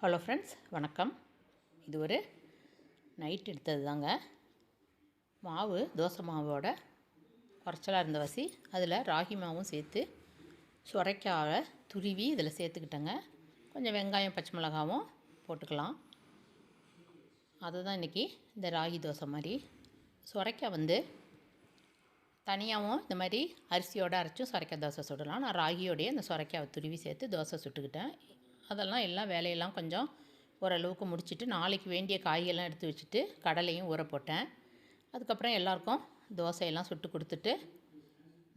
Hello friends, வணக்கம். இது ஒரு நைட் எடுத்தது தாங்க. மாவு தோசை மாவோட குறைச்சலாக இருந்த வசி அதில் ராகி மாவும் சேர்த்து சுரைக்காவை துருவி இதில் சேர்த்துக்கிட்டேங்க. கொஞ்சம் வெங்காயம் பச்சை மிளகாவும் போட்டுக்கலாம். அதுதான் இன்றைக்கி இந்த ராகி தோசை மாதிரி. சுரைக்காய் வந்து தனியாகவும் இந்த மாதிரி அரிசியோடு அரைச்சும் சுரைக்காய் தோசை சுடலாம். நான் ராகியோடைய இந்த சுரைக்காவை துருவி சேர்த்து தோசை சுட்டுக்கிட்டேன். அதெல்லாம் எல்லாம் வேலையெல்லாம் கொஞ்சம் ஓரளவுக்கு முடிச்சுட்டு நாளைக்கு வேண்டிய காய்கெல்லாம் எடுத்து வச்சுட்டு கடலையும் ஊற போட்டேன். அதுக்கப்புறம் எல்லாருக்கும் தோசையெல்லாம் சுட்டு கொடுத்துட்டு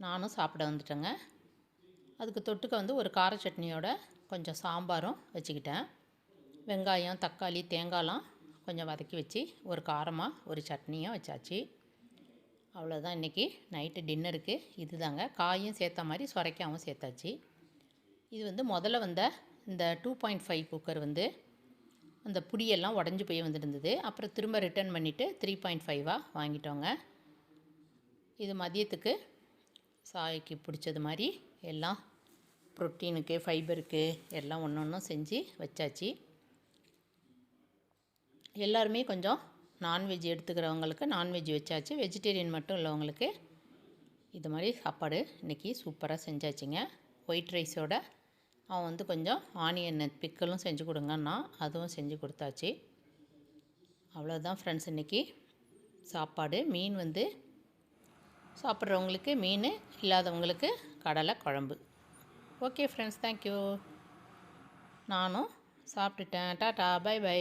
நானும் சாப்பிட வந்துட்டேங்க. அதுக்கு தொட்டுக்க வந்து ஒரு கார சட்னியோட கொஞ்சம் சாம்பாரும் வச்சுக்கிட்டேன். வெங்காயம் தக்காளி தேங்காய்லாம் கொஞ்சம் வதக்கி வச்சு ஒரு காரமாக ஒரு சட்னியும் வச்சாச்சு. அவ்வளோதான் இன்றைக்கி நைட்டு டின்னருக்கு. இது தாங்க. காயும் சேர்த்த மாதிரி சுரைக்காவும் சேர்த்தாச்சு. இது வந்து முதல்ல வந்த இந்த 2.5 குக்கர் வந்து அந்த புடியெல்லாம் உடஞ்சி போய் வந்துருந்தது. அப்புறம் திரும்ப ரிட்டர்ன் பண்ணிவிட்டு 3.5 வாங்கிட்டோங்க. இது மதியத்துக்கு சாய்க்கு பிடிச்சது மாதிரி எல்லாம் ப்ரோட்டீனுக்கு ஃபைபருக்கு எல்லாம் ஒன்று ஒன்றும் செஞ்சு வச்சாச்சு. எல்லாருமே கொஞ்சம் நான்வெஜ் எடுத்துக்கிறவங்களுக்கு நான்வெஜ் வச்சாச்சு. வெஜிடேரியன் மட்டும் உள்ளவங்களுக்கு இது மாதிரி சாப்பாடு இன்றைக்கி சூப்பராக செஞ்சாச்சுங்க. ஒயிட் ரைஸோட அவன் வந்து கொஞ்சம் ஆனியன் பிக்கலும் செஞ்சு கொடுங்கன்னா அதுவும் செஞ்சு கொடுத்தாச்சு. அவ்வளோதான் ஃப்ரெண்ட்ஸ் இன்றைக்கி சாப்பாடு. மீன் வந்து சாப்பிட்றவங்களுக்கு மீன், இல்லாதவங்களுக்கு கடலை குழம்பு. Okay friends, thank you. நானும் சாப்பிட்டுட்டேன். Tata, bye by.